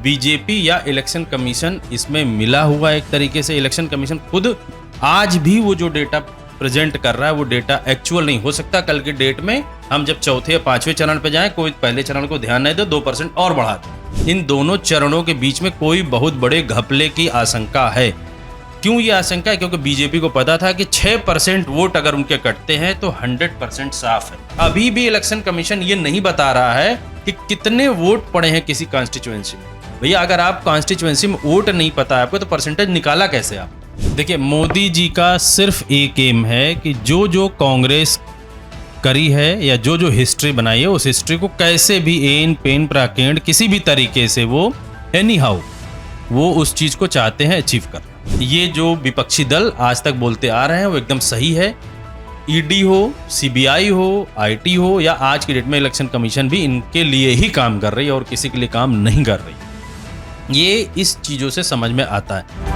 BJP या election commission इसमें मिला हुआ एक तरीके से। इलेक्शन कमीशन खुद आज भी वो जो डेटा प्रेजेंट कर रहा है वो डेटा एक्चुअल नहीं हो सकता। कल की डेट में हम जब चौथे या पांचवें चरण पे जाएं, कोई पहले चरण को ध्यान नहीं दे, 2% और बढ़ा दे। इन दोनों चरणों के बीच में कोई बहुत बड़े घपले की आशंका है। क्यों ये आशंका है? क्योंकि बीजेपी को पता था कि 6% वोट अगर उनके कटते हैं तो 100% साफ है। अभी भी इलेक्शन कमीशन ये नहीं बता रहा है कि कितने वोट पड़े हैं किसी कॉन्स्टिट्यूएंसी में। भैया अगर आप कॉन्स्टिट्यूएंसी में वोट नहीं पता है आपको तो परसेंटेज निकाला कैसे आप? देखिए, मोदी जी का सिर्फ एक एम है कि जो जो कांग्रेस करी है या जो जो हिस्ट्री बनाई है उस हिस्ट्री को कैसे भी एन पेन प्राकेंड किसी भी तरीके से वो एनी हाउ वो उस चीज को चाहते हैं अचीव कर। ये जो विपक्षी दल आज तक बोलते आ रहे हैं वो एकदम सही है। ईडी हो, सीबीआई हो, आईटी हो या आज की डेट में इलेक्शन कमीशन भी इनके लिए ही काम कर रही है और किसी के लिए काम नहीं कर रही। ये इस चीजों से समझ में आता है।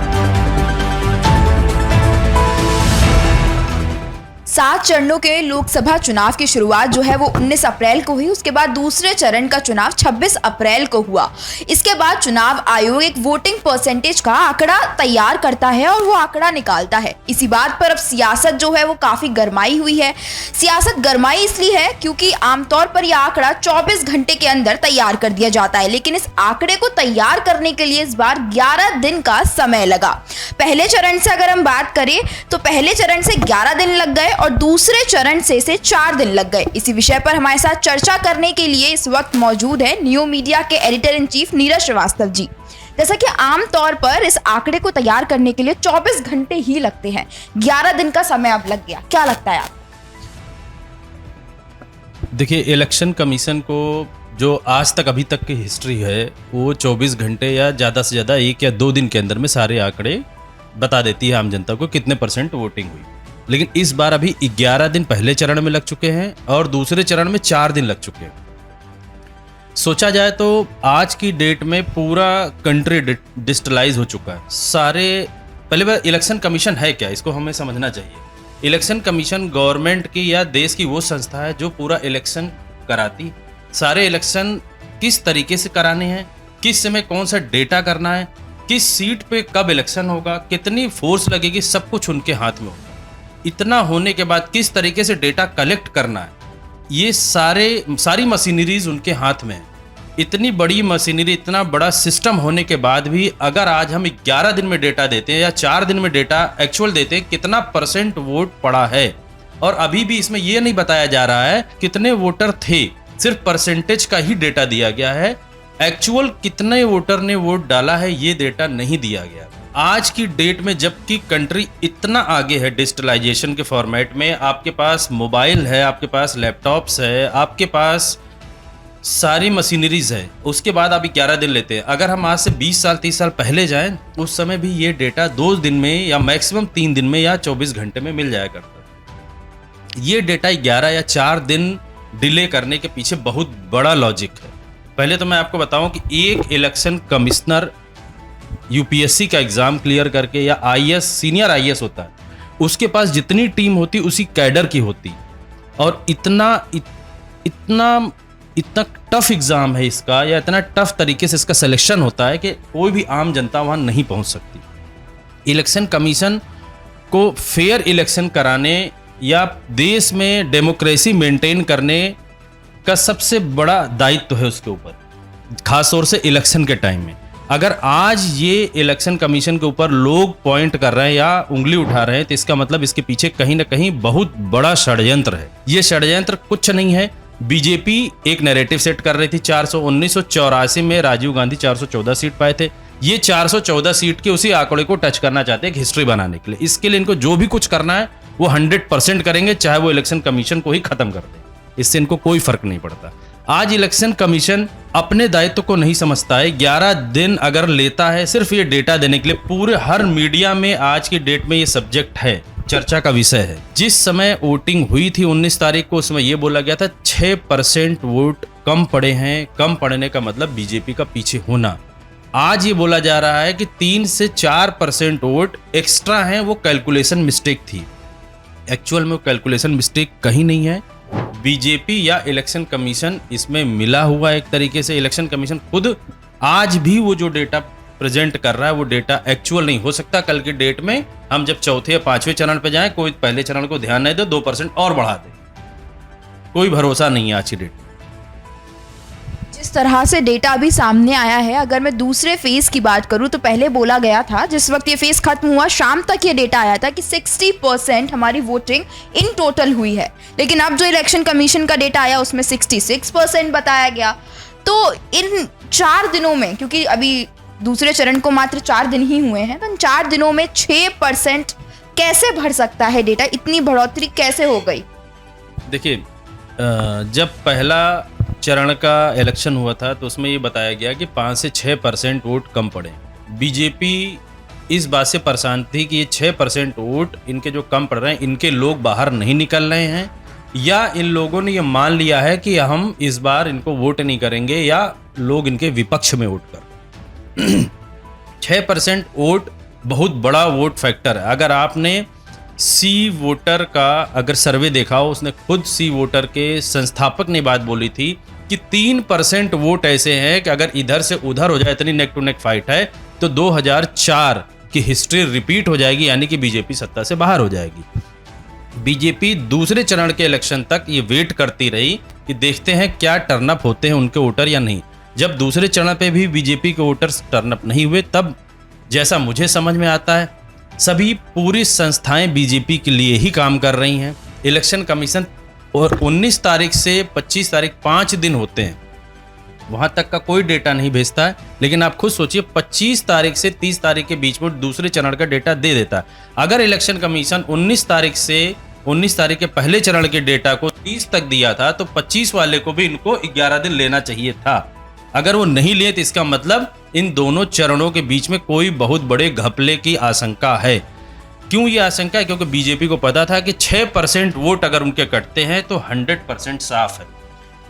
7 चरणों के लोकसभा चुनाव की शुरुआत जो है वो 19 अप्रैल को हुई। उसके बाद दूसरे चरण का चुनाव 26 अप्रैल को हुआ। इसके बाद चुनाव आयोग एक वोटिंग परसेंटेज का आंकड़ा तैयार करता है और वो आंकड़ा निकालता है। इसी बात पर अब सियासत जो है वो काफी गरमाई हुई है। सियासत गरमाई इसलिए है क्योंकि आमतौर पर यह आंकड़ा 24 घंटे के अंदर तैयार कर दिया जाता है, लेकिन इस आंकड़े को तैयार करने के लिए इस बार 11 दिन का समय लगा। पहले चरण से अगर हम बात करें तो पहले चरण से 11 दिन लग गए और दूसरे चरण से 4 दिन लग गए। इसी विषय पर हमारे साथ चर्चा करने के लिए इस वक्त मौजूद है न्यू मीडिया के editor in chief Neeraj Srivastava ji. जैसा कि आमतौर पर इस आंकड़े को तैयार करने के लिए 24 घंटे ही लगते हैं, 11 दिन का समय अब लग गया, क्या लगता है आप? देखिए, इलेक्शन कमीशन को जो आज तक अभी तक की हिस्ट्री है वो 24 घंटे या ज़्यादा से ज़्यादा 1 या 2 दिन के अंदर में सारे आंकड़े बता देती है आम जनता को कितने % वोटिंग हुई। लेकिन इस बार अभी 11 दिन पहले चरण में लग चुके हैं और दूसरे चरण में 4 दिन लग चुके हैं। सोचा जाए तो आज की डेट में पूरा कंट्री डिजिटलाइज हो चुका है। सारे पहले बार इलेक्शन कमीशन है क्या, इसको हमें समझना चाहिए। इलेक्शन कमीशन गवर्नमेंट की या देश की वो संस्था है जो पूरा इलेक्शन कराती। सारे इलेक्शन किस तरीके से कराने हैं, किस समय कौन सा डेटा करना है, किस सीट पे कब इलेक्शन होगा, कितनी फोर्स लगेगी, सब कुछ उनके हाथ में होगा। इतना होने के बाद किस तरीके से डेटा कलेक्ट करना है, ये सारी मशीनरीज उनके हाथ में है। इतनी बड़ी मशीनरी, इतना बड़ा सिस्टम होने के बाद भी अगर आज हम 11 दिन में डेटा देते हैं या 4 दिन में डेटा एक्चुअल देते हैं कितना % वोट पड़ा है, और अभी भी इसमें यह नहीं बताया जा रहा है कितने वोटर थे, सिर्फ परसेंटेज का ही डेटा दिया गया है। एक्चुअल कितने वोटर ने वोट डाला है ये डेटा नहीं दिया गया। आज की डेट में जबकि कंट्री इतना आगे है डिजिटलाइजेशन के फॉर्मेट में, आपके पास मोबाइल है, आपके पास लैपटॉप्स है, आपके पास सारी मशीनरीज है, उसके बाद आप 11 दिन लेते हैं। अगर हम आज से 20 साल 30 साल पहले जाएं उस समय भी ये डेटा 2 दिन में या मैक्सिमम 3 दिन में या 24 घंटे में मिल जाया करता। ये डेटा 11 या 4 दिन डिले करने के पीछे बहुत बड़ा लॉजिक है। पहले तो मैं आपको बताऊं कि एक इलेक्शन कमिश्नर यूपीएससी का एग्जाम क्लियर करके या आईएएस सीनियर आईएएस होता है, उसके पास जितनी टीम होती उसी कैडर की होती, और इतना टफ एग्जाम है इसका, या इतना टफ तरीके से इसका सिलेक्शन होता है कि कोई भी आम जनता वहां नहीं पहुंच सकती। इलेक्शन कमीशन को फेयर इलेक्शन कराने या देश में डेमोक्रेसी मेंटेन करने का सबसे बड़ा दायित्व है उसके ऊपर, खासतौर से इलेक्शन के टाइम में। अगर आज ये इलेक्शन कमीशन के ऊपर लोग पॉइंट कर रहे हैं या उंगली उठा रहे हैं तो इसका मतलब इसके पीछे कहीं ना कहीं बहुत बड़ा षड्यंत्र है। ये षड्यंत्र कुछ नहीं है, बीजेपी एक नैरेटिव सेट कर रही थी। 1984 में राजीव गांधी 414 सीट पाए थे। ये 414 सीट के उसी आंकड़े को टच करना चाहते हैं हिस्ट्री बनाने के लिए। इसके लिए इनको जो भी कुछ करना है वो 100% करेंगे, चाहे वो इलेक्शन कमीशन को ही खत्म कर दे, इससे इनको कोई फर्क नहीं पड़ता। आज इलेक्शन कमीशन अपने दायित्व को नहीं समझता है। 11 दिन अगर लेता है सिर्फ ये डेटा देने के लिए, पूरे हर मीडिया में आज की डेट में ये सब्जेक्ट है, चर्चा का विषय है। जिस समय वोटिंग हुई थी 19 तारीख को, उसमें ये बोला गया था 6% वोट कम पड़े हैं। कम पड़ने का मतलब बीजेपी का पीछे होना। आज ये बोला जा रहा है कि 3 से 4% वोट एक्स्ट्रा हैं, वो कैलकुलेशन मिस्टेक थी। एक्चुअल में वो कैलकुलेशन मिस्टेक कहीं नहीं है। बीजेपी या इलेक्शन कमीशन इसमें मिला हुआ एक तरीके से। इलेक्शन कमीशन खुद आज भी वो जो डेटा प्रेजेंट कर रहा है वो डेटा एक्चुअल नहीं हो सकता। कल की डेट में हम जब चौथे या पांचवें चरण पे जाएं, कोई पहले चरण को ध्यान नहीं दे, 2% और बढ़ा दे, कोई भरोसा नहीं है आज की डेट में। जिस तरह से डेटा अभी सामने आया है, अगर मैं दूसरे फेज की बात करूं तो पहले बोला गया था, जिस वक्त ये फेज खत्म हुआ शाम तक ये डेटा आया था कि 60% हमारी वोटिंग इन टोटल हुई है, लेकिन अब जो इलेक्शन कमीशन का डेटा आया उसमें 66% बताया गया। तो इन 4 दिनों में, क्योंकि अभी दूसरे चरण को मात्र 4 दिन ही हुए हैं, तो इन 4 दिनों में 6% कैसे बढ़ सकता है डेटा? इतनी बढ़ोतरी कैसे हो गई? देखिए, जब पहला चरण का इलेक्शन हुआ था तो उसमें ये बताया गया कि 5 से 6% वोट कम पड़े। बीजेपी इस बात से परेशान थी कि ये 6% वोट इनके जो कम पड़ रहे हैं, इनके लोग बाहर नहीं निकल रहे हैं, या इन लोगों ने ये मान लिया है कि हम इस बार इनको वोट नहीं करेंगे, या लोग इनके विपक्ष में वोट कर 6% वोट बहुत बड़ा वोट फैक्टर है। अगर आपने सी वोटर का अगर सर्वे देखा हो, उसने खुद सी वोटर के संस्थापक ने बात बोली थी कि 3% वोट ऐसे हैं कि अगर इधर से उधर हो जाए, इतनी नेक टू नेक फाइट है, तो 2004 की हिस्ट्री रिपीट हो जाएगी, यानी कि बीजेपी सत्ता से बाहर हो जाएगी। बीजेपी दूसरे चरण के इलेक्शन तक ये वेट करती रही कि देखते हैं क्या टर्नअप होते हैं उनके वोटर या नहीं। जब दूसरे चरण पे भी बीजेपी के वोटर्स टर्नअप नहीं हुए, तब जैसा मुझे समझ में आता है सभी पूरी संस्थाएं बीजेपी के लिए ही काम कर रही हैं। इलेक्शन कमीशन और 19 तारीख से 25 तारीख 5 दिन होते हैं, वहाँ तक का कोई डेटा नहीं भेजता है, लेकिन आप खुद सोचिए 25 तारीख से 30 तारीख के बीच में दूसरे चरण का डेटा दे देता है। अगर इलेक्शन कमीशन 19 तारीख से 19 तारीख के पहले चरण के डेटा को 30 तक दिया था, तो 25 वाले को भी इनको 11 दिन लेना चाहिए था। अगर वो नहीं लिए तो इसका मतलब इन दोनों चरणों के बीच में कोई बहुत बड़े घपले की आशंका है। क्यों ये आशंका है? क्योंकि बीजेपी को पता था कि 6% वोट अगर उनके कटते हैं तो 100% साफ है।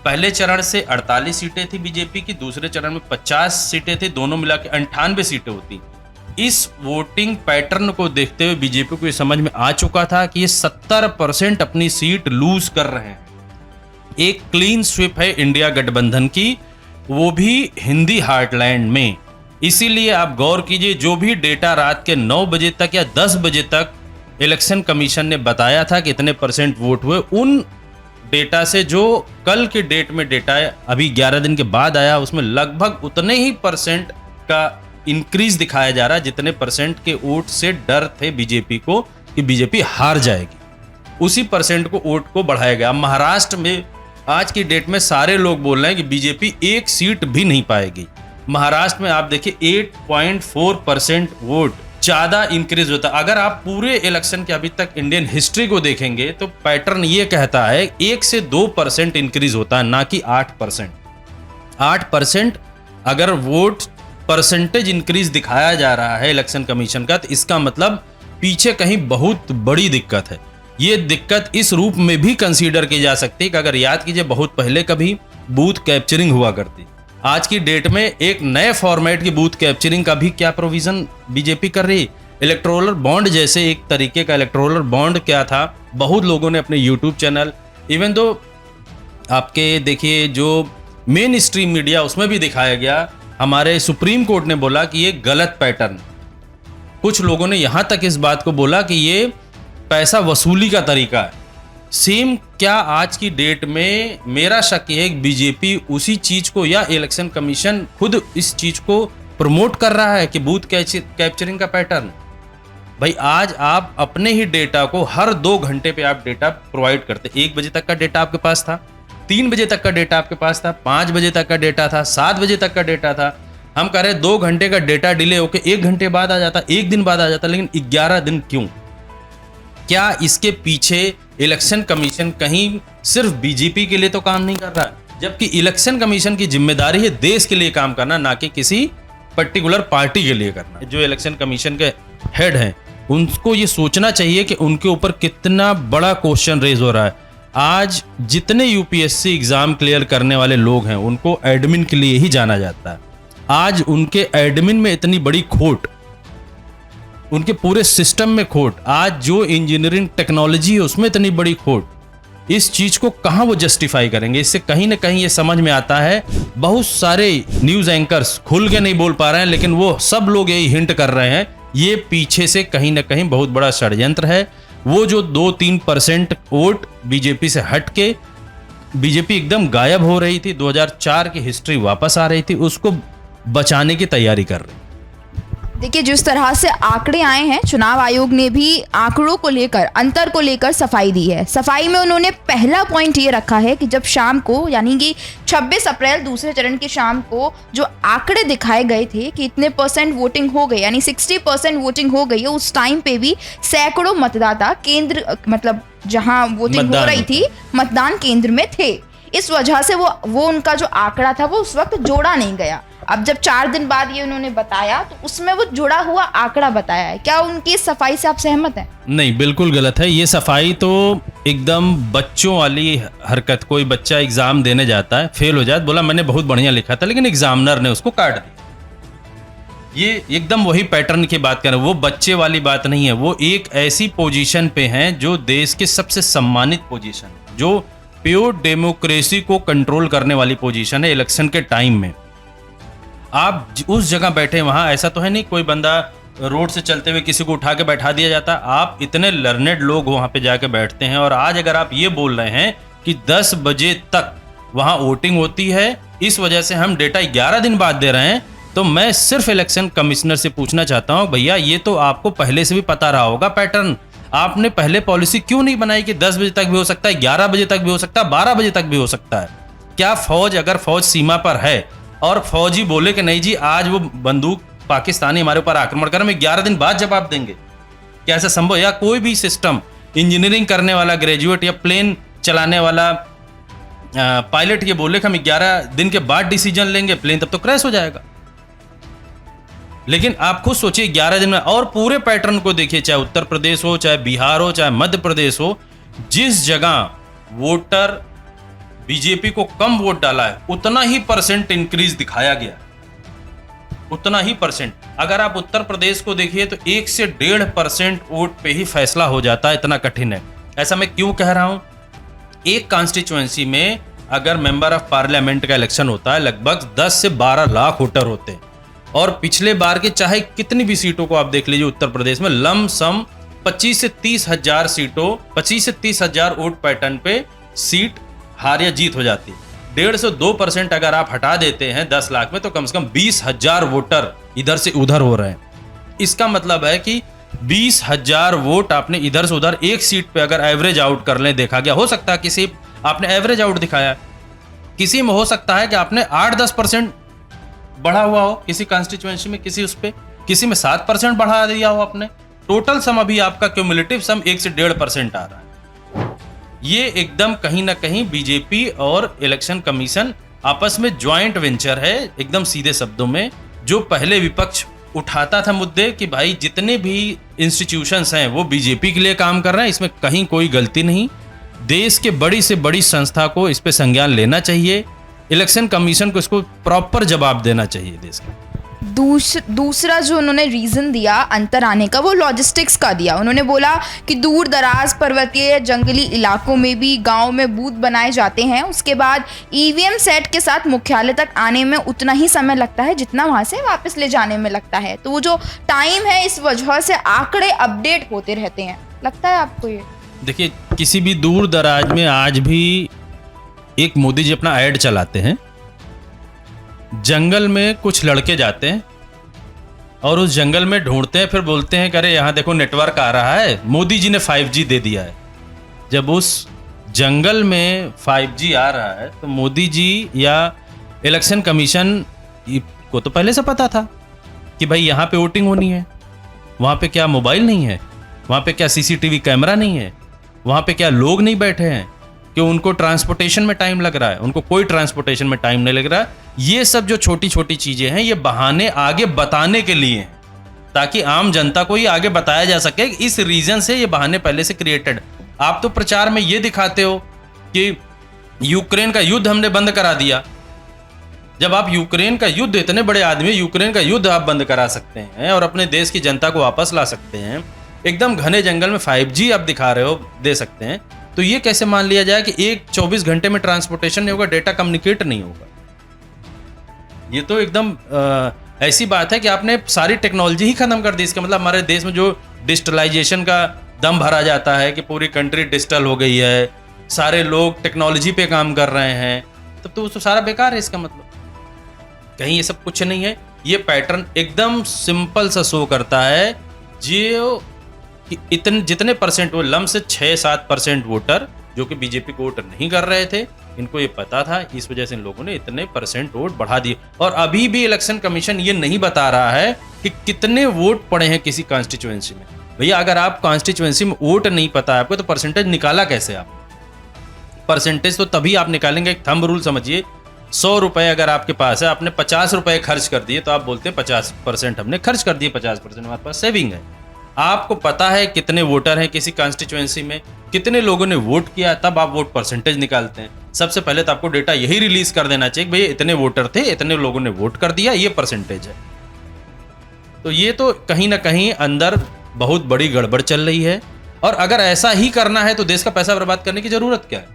पहले चरण से 48 सीटें थी बीजेपी की, दूसरे चरण में 50 सीटें थी, दोनों मिला के 98 सीटें होती। इस वोटिंग पैटर्न को देखते हुए बीजेपी को ये समझ में आ चुका था कि ये 70% अपनी सीट लूज कर रहे हैं। एक क्लीन स्वीप है इंडिया गठबंधन की, वो भी हिंदी हार्टलैंड में। इसीलिए आप गौर कीजिए, जो भी डेटा रात के 9 बजे तक या 10 बजे तक इलेक्शन कमीशन ने बताया था कि इतने % वोट हुए, उन डेटा से जो कल के डेट में डेटा अभी 11 दिन के बाद आया, उसमें लगभग उतने ही % का इंक्रीज दिखाया जा रहा है जितने % के वोट से डर थे बीजेपी को कि बीजेपी हार जाएगी। उसी % को वोट को बढ़ाया गया। महाराष्ट्र में आज की डेट में सारे लोग बोल रहे हैं कि बीजेपी एक सीट भी नहीं पाएगी। महाराष्ट्र में आप देखिए 8.4% वोट ज्यादा इंक्रीज होता। अगर आप पूरे इलेक्शन के अभी तक इंडियन हिस्ट्री को देखेंगे तो पैटर्न ये कहता है 1 से 2% इंक्रीज होता है, ना कि 8%। 8% अगर वोट परसेंटेज इंक्रीज दिखाया जा रहा है इलेक्शन कमीशन का, तो इसका मतलब पीछे कहीं बहुत बड़ी दिक्कत है। ये दिक्कत इस रूप में भी कंसीडर की जा सकती है कि अगर याद कीजिए, बहुत पहले कभी बूथ कैप्चरिंग हुआ करती। आज की डेट में एक नए फॉर्मेट की बूथ कैप्चरिंग का भी क्या प्रोविजन बीजेपी कर रही। इलेक्टोरल बॉन्ड जैसे एक तरीके का इलेक्टोरल बॉन्ड क्या था, बहुत लोगों ने अपने यूट्यूब चैनल, इवन दो आपके देखिए जो मेन स्ट्रीम मीडिया, उसमें भी दिखाया गया। हमारे सुप्रीम कोर्ट ने बोला कि ये गलत पैटर्न। कुछ लोगों ने यहां तक इस बात को बोला कि ये पैसा वसूली का तरीका है। सेम क्या आज की डेट में मेरा शक है कि बीजेपी उसी चीज को, या इलेक्शन कमीशन खुद इस चीज को प्रमोट कर रहा है कि बूथ कैप्चरिंग का पैटर्न। भाई आज आप अपने ही डेटा को हर 2 घंटे पे आप डेटा प्रोवाइड करते। 1 बजे तक का डेटा आपके पास था, 3 बजे तक का डेटा आपके पास था, 5 बजे तक का डेटा था, 7 बजे तक का डेटा था। हम कह रहे 2 घंटे का डेटा डिले होकर 1 घंटे बाद आ जाता, 1 दिन बाद आ जाता, लेकिन 11 दिन क्यों? क्या इसके पीछे इलेक्शन कमीशन कहीं सिर्फ बीजेपी के लिए तो काम नहीं कर रहा है? जबकि इलेक्शन कमीशन की जिम्मेदारी है देश के लिए काम करना, ना कि किसी पर्टिकुलर पार्टी के लिए करना। जो इलेक्शन कमीशन के हेड हैं उनको ये सोचना चाहिए कि उनके ऊपर कितना बड़ा क्वेश्चन रेज हो रहा है। आज जितने यूपीएससी एग्जाम क्लियर करने वाले लोग हैं उनको एडमिन के लिए ही जाना जाता है। आज उनके एडमिन में इतनी बड़ी खोट, उनके पूरे सिस्टम में खोट, आज जो इंजीनियरिंग टेक्नोलॉजी है उसमें इतनी बड़ी खोट, इस चीज को कहाँ वो जस्टिफाई करेंगे? इससे कहीं ना कहीं ये समझ में आता है, बहुत सारे न्यूज एंकर्स खुल के नहीं बोल पा रहे हैं, लेकिन वो सब लोग यही हिंट कर रहे हैं, ये पीछे से कहीं ना कहीं बहुत बड़ा षड्यंत्र है। वो जो 2-3% वोट बीजेपी से हट के बीजेपी एकदम गायब हो रही थी, 2004 की हिस्ट्री वापस आ रही थी, उसको बचाने की तैयारी कर रही। देखिए, जिस तरह से आंकड़े आए हैं, चुनाव आयोग ने भी आंकड़ों को लेकर, अंतर को लेकर सफाई दी है। सफाई में उन्होंने पहला पॉइंट ये रखा है कि जब शाम को, यानी कि 26 अप्रैल दूसरे चरण की शाम को जो आंकड़े दिखाए गए थे कि इतने % वोटिंग हो गई, यानी 60% वोटिंग हो गई है, उस टाइम पे भी सैकड़ों मतदाता केंद्र, मतलब जहां वोटिंग हो रही थी, मतदान केंद्र में थे। इस वजह से वो उनका जो आंकड़ा था वो उस वक्त जोड़ा नहीं गया। अब जब 4 दिन बाद ये उन्होंने बताया तो उसमें वो जुड़ा हुआ आंकड़ा बताया है। क्या उनकी सफाई से आप सहमत हैं? नहीं, बिल्कुल गलत है ये सफाई। तो एकदम बच्चों वाली हरकत। कोई बच्चा एग्जाम देने जाता है, फेल हो जाता, बोला मैंने बहुत बढ़िया लिखा था, लेकिन एग्जामिनर ने उसको काट दिया। ये एकदम वही पैटर्न की बात कर रहे हैं। वो बच्चे वाली बात नहीं है, वो एक ऐसी पोजीशन पे हैं जो देश के सबसे सम्मानित पोजीशन है, जो प्योर डेमोक्रेसी को कंट्रोल करने वाली पोजीशन है। इलेक्शन के टाइम में आप उस जगह बैठे, वहां ऐसा तो है नहीं कोई बंदा रोड से चलते हुए किसी को उठा के बैठा दिया जाता। आप इतने लर्नेड लोग वहां पे जाके बैठते हैं, और आज अगर आप ये बोल रहे हैं कि 10 बजे तक वहां वोटिंग होती है, इस वजह से हम डेटा 11 दिन बाद दे रहे हैं, तो मैं सिर्फ इलेक्शन कमिश्नर से पूछना चाहता हूं, भैया ये तो आपको पहले से भी पता रहा होगा पैटर्न। आपने पहले पॉलिसी क्यों नहीं बनाई कि 10 बजे तक भी हो सकता है, 11 बजे तक भी हो सकता है, 12 बजे तक भी हो सकता है? क्या फौज, अगर फौज सीमा पर है और फौजी बोले कि नहीं जी आज वो बंदूक पाकिस्तानी हमारे ऊपर आक्रमण कर, हम 11 दिन बाद जवाब देंगे, क्या ऐसा संभव? या कोई भी सिस्टम, इंजीनियरिंग करने वाला ग्रेजुएट या प्लेन चलाने वाला पायलट ये बोले कि हम 11 दिन के बाद डिसीजन लेंगे, प्लेन तब तो क्रैश हो जाएगा। लेकिन आप खुद सोचिए 11 दिन में, और पूरे पैटर्न को देखिए, चाहे उत्तर प्रदेश हो, चाहे बिहार हो, चाहे मध्य प्रदेश हो, जिस जगह वोटर बीजेपी को कम वोट डाला है उतना ही % इंक्रीज दिखाया गया, उतना ही %। अगर आप उत्तर प्रदेश को देखिए तो 1 से 1.5% वोट पे ही फैसला हो जाता है, इतना कठिन है। ऐसा मैं क्यों कह रहा हूं? एक कॉन्स्टिट्यूएंसी में अगर मेंबर ऑफ पार्लियामेंट का इलेक्शन होता है, लगभग 10 से 12 लाख वोटर होते हैं, और पिछले बार के चाहे कितनी भी सीटों को आप देख लीजिए, उत्तर प्रदेश में लमसम 25 से 30 हजार सीटों, 25 से 30 हजार वोट पैटर्न पे सीट हार या जीत हो जाती है। 1.5 से 2% अगर आप हटा देते हैं 10 लाख में, तो कम से कम 20,000 वोटर इधर से उधर हो रहे हैं। इसका मतलब है कि 20,000 वोट आपने इधर से उधर एक सीट पे अगर एवरेज आउट कर लें, देखा गया। हो सकता है किसी आपने एवरेज आउट दिखाया, किसी में हो सकता है कि आपने 8-10% बढ़ा हुआ हो, किसी कॉन्स्टिट्यूएंसी में, किसी उस पे, किसी में 7% बढ़ा दिया हो आपने। टोटल सम अभी आपका क्यूमुलेटिव सम 1 से 1.5% आ रहा है। ये एकदम कहीं ना कहीं बीजेपी और इलेक्शन कमीशन आपस में ज्वाइंट वेंचर है, एकदम सीधे शब्दों में। जो पहले विपक्ष उठाता था मुद्दे कि भाई जितने भी इंस्टीट्यूशंस हैं वो बीजेपी के लिए काम कर रहे हैं, इसमें कहीं कोई गलती नहीं। देश के बड़ी से बड़ी संस्था को इस पे संज्ञान लेना चाहिए, इलेक्शन कमीशन को इसको प्रॉपर जवाब देना चाहिए देश का। दूसरा जो उन्होंने रीज़न दिया अंतर आने का, वो लॉजिस्टिक्स का दिया। उन्होंने बोला कि दूर दराज पर्वतीय जंगली इलाकों में भी गांव में बूथ बनाए जाते हैं, उसके बाद ईवीएम सेट के साथ मुख्यालय तक आने में उतना ही समय लगता है जितना वहाँ से वापस ले जाने में लगता है। तो वो जो टाइम है, इस वजह से आंकड़े अपडेट होते रहते हैं। लगता है आपको ये? देखिए, किसी भी दूर दराज में आज भी एक मोदी जी अपना ऐड चलाते हैं, जंगल में कुछ लड़के जाते हैं और उस जंगल में ढूंढते हैं, फिर बोलते हैं अरे यहाँ देखो नेटवर्क आ रहा है, मोदी जी ने 5G दे दिया है। जब उस जंगल में 5G आ रहा है तो मोदी जी या इलेक्शन कमीशन को तो पहले से पता था कि भाई यहाँ पे वोटिंग होनी है। वहाँ पे क्या मोबाइल नहीं है? वहाँ पे क्या CCTV कैमरा नहीं है? वहाँ पे क्या लोग नहीं बैठे हैं कि उनको ट्रांसपोर्टेशन में टाइम लग रहा है? उनको कोई ट्रांसपोर्टेशन में टाइम नहीं लग रहा है। ये सब जो छोटी छोटी चीजें हैं, ये बहाने आगे बताने के लिए हैं, ताकि आम जनता को ये आगे बताया जा सके। इस रीजन से ये बहाने पहले से क्रिएटेड। आप तो प्रचार में ये दिखाते हो कि यूक्रेन का युद्ध हमने बंद करा दिया। जब आप यूक्रेन का युद्ध, इतने बड़े आदमी, यूक्रेन का युद्ध आप बंद करा सकते हैं और अपने देश की जनता को वापस ला सकते हैं, एकदम घने जंगल में 5G आप दिखा रहे हो, दे सकते हैं, तो ये कैसे मान लिया जाए कि एक 24 घंटे में ट्रांसपोर्टेशन नहीं होगा, डेटा कम्युनिकेट नहीं होगा? ये तो एकदम ऐसी बात है कि आपने सारी टेक्नोलॉजी ही खत्म कर दी। इसका मतलब हमारे देश में जो डिजिटलाइजेशन का दम भरा जाता है कि पूरी कंट्री डिजिटल हो गई है, सारे लोग टेक्नोलॉजी पे काम कर रहे हैं, तब तो वो तो सारा बेकार है। इसका मतलब कहीं ये सब कुछ नहीं है। ये पैटर्न एकदम सिंपल सा शो करता है जो इतने जितने परसेंट वो लम से 6-7% वोटर जो कि बीजेपी को वोट नहीं कर रहे थे, इनको ये पता था, इस वजह से इन लोगों ने इतने परसेंट वोट बढ़ा दिए। और अभी भी इलेक्शन कमीशन ये नहीं बता रहा है कि कितने वोट पड़े हैं किसी कॉन्स्टिट्यूएंसी में। भैया अगर आप कॉन्स्टिट्यूएंसी में वोट नहीं पता है आपको तो परसेंटेज निकाला कैसे? आप परसेंटेज तो तभी आप निकालेंगे, एक थंब रूल समझिए। 100 रुपए अगर आपके पास है, आपने 50 रुपए खर्च कर दिए तो आप बोलते हैं 50% हमने खर्च कर दिए, 50% हमारे पास सेविंग है। आपको पता है कितने वोटर हैं किसी कॉन्स्टिट्यूएंसी में, कितने लोगों ने वोट किया, तब आप वोट परसेंटेज निकालते हैं। सबसे पहले तो आपको डेटा यही रिलीज कर देना चाहिए, भैया इतने वोटर थे, इतने लोगों ने वोट कर दिया, ये परसेंटेज है। तो ये तो कहीं ना कहीं अंदर बहुत बड़ी गड़बड़ चल रही है। और अगर ऐसा ही करना है तो देश का पैसा बर्बाद करने की जरूरत क्या है?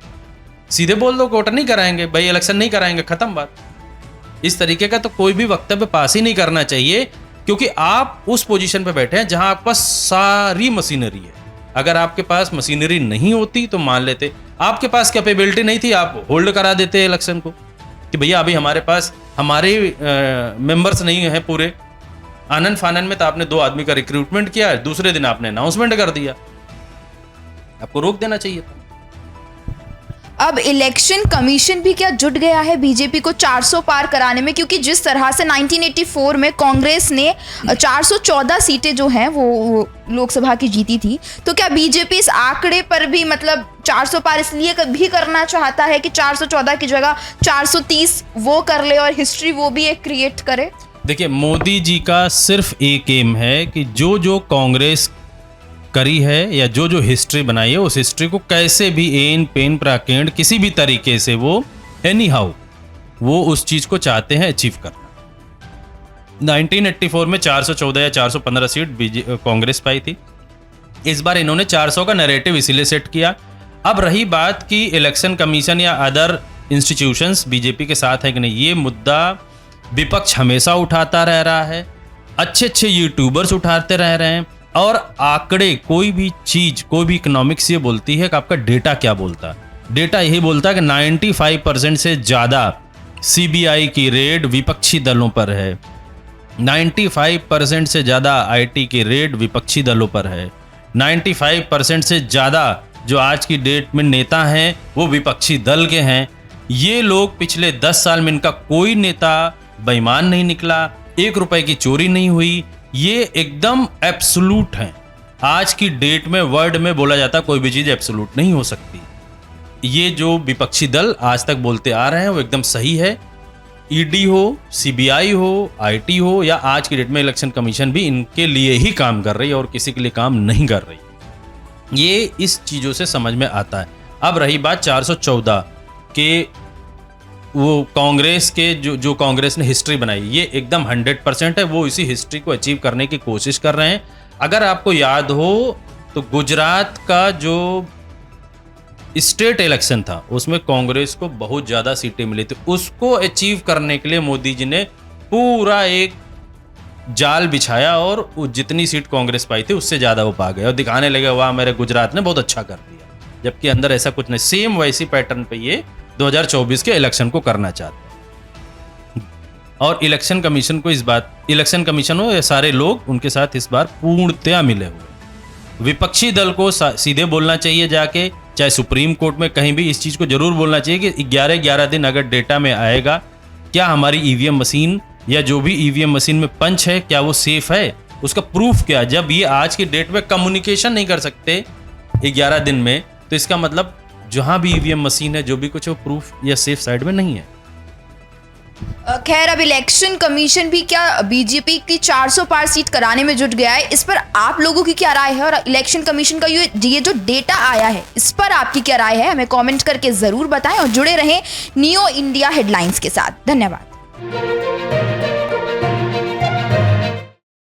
सीधे बोल दो वोटर नहीं कराएंगे भाई, इलेक्शन नहीं कराएंगे, खत्म बात। इस तरीके का तो कोई भी वक्तव्य पास ही नहीं करना चाहिए, क्योंकि आप उस पोजीशन पे बैठे हैं जहां आपके पास सारी मशीनरी है। अगर आपके पास मशीनरी नहीं होती तो मान लेते, आपके पास कैपेबिलिटी नहीं थी, आप होल्ड करा देते इलेक्शन को कि भैया अभी हमारे पास हमारे मेंबर्स नहीं है पूरे। आनंद फानन में तो आपने 2 आदमी का रिक्रूटमेंट किया, दूसरे दिन आपने अनाउंसमेंट कर दिया, आपको रोक देना चाहिए था। अब इलेक्शन कमीशन भी क्या जुट गया है बीजेपी को 400 पार कराने में? क्योंकि जिस तरह से 1984 में कांग्रेस ने 414 सीटें जो हैं वो लोकसभा की जीती थी, तो क्या बीजेपी इस आंकड़े पर भी मतलब 400 पार इसलिए भी करना चाहता है कि 414 की जगह 430 वो कर ले और हिस्ट्री वो भी एक क्रिएट करे? देखिए, मोदी जी का सिर्फ एक एम है कि जो जो कांग्रेस करी है या जो जो हिस्ट्री बनाई है उस हिस्ट्री को कैसे भी एन पेन प्राकेंड किसी भी तरीके से वो एनी हाउ वो उस चीज को चाहते हैं अचीव करना। 1984 में 414 या 415 सीट कांग्रेस पाई थी। इस बार इन्होंने 400 का नैरेटिव इसीलिए सेट किया। अब रही बात कि इलेक्शन कमीशन या अदर इंस्टीट्यूशंस बीजेपी के साथ है कि नहीं, ये मुद्दा विपक्ष हमेशा उठाता रह रहा है, अच्छे अच्छे यूट्यूबर्स उठाते रह रहे हैं। और आंकड़े, कोई भी चीज, कोई भी इकोनॉमिक्स ये बोलती है कि आपका डेटा क्या बोलता है। डेटा यही बोलता है कि 95% से ज़्यादा सीबीआई की रेड विपक्षी दलों पर है, 95% से ज़्यादा आईटी की रेड विपक्षी दलों पर है, 95% से ज़्यादा जो आज की डेट में नेता हैं वो विपक्षी दल के हैं। ये लोग पिछले 10 साल में इनका कोई नेता बेईमान नहीं निकला, 1 रुपए की चोरी नहीं हुई। ये एकदम एब्सोलूट हैं। आज की डेट में वर्ड में बोला जाता है कोई भी चीज़ एब्सोलूट नहीं हो सकती। ये जो विपक्षी दल आज तक बोलते आ रहे हैं वो एकदम सही है। ईडी हो, सीबीआई हो, आईटी हो या आज की डेट में इलेक्शन कमीशन भी इनके लिए ही काम कर रही है और किसी के लिए काम नहीं कर रही। ये इस चीज़ों से समझ में आता है। अब रही बात 414 के, वो कांग्रेस के जो कांग्रेस ने हिस्ट्री बनाई, ये एकदम 100% है। वो इसी हिस्ट्री को अचीव करने की कोशिश कर रहे हैं। अगर आपको याद हो तो गुजरात का जो स्टेट इलेक्शन था उसमें कांग्रेस को बहुत ज़्यादा सीटें मिली थी। उसको अचीव करने के लिए मोदी जी ने पूरा एक जाल बिछाया और जितनी सीट कांग्रेस पाई थी उससे ज़्यादा वो पा गए और दिखाने लगे वाह मेरे गुजरात ने बहुत अच्छा कर दिया, जबकि अंदर ऐसा कुछ नहीं। सेम वैसी पैटर्न पे ये 2024 के इलेक्शन को करना चाहते हैं। और इलेक्शन कमीशन को इस बात, इलेक्शन कमीशन हो या सारे लोग उनके साथ इस बार पूर्णतया मिले हुए। विपक्षी दल को सीधे बोलना चाहिए जाके, चाहे सुप्रीम कोर्ट में कहीं भी इस चीज़ को जरूर बोलना चाहिए कि 11-11 दिन अगर डेटा में आएगा क्या हमारी ईवीएम मशीन या जो भी ईवीएम मशीन में पंच है क्या वो सेफ है, उसका प्रूफ क्या। जब ये आज की डेट में कम्युनिकेशन नहीं कर सकते 11 दिन में, तो इसका मतलब जहां भी ईवीएम मशीन है जो भी कुछ है वो प्रूफ या सेफ साइड में नहीं है। खैर, अब इलेक्शन कमीशन भी क्या बीजेपी की 400 पार सीट कराने में जुट गया है? इस पर आप लोगों की क्या राय है? और इलेक्शन कमीशन का ये जो डेटा आया है इस पर आपकी क्या राय है? हमें कमेंट करके जरूर बताएं और जुड़े रहें नियो इंडिया हेडलाइंस के साथ। धन्यवाद।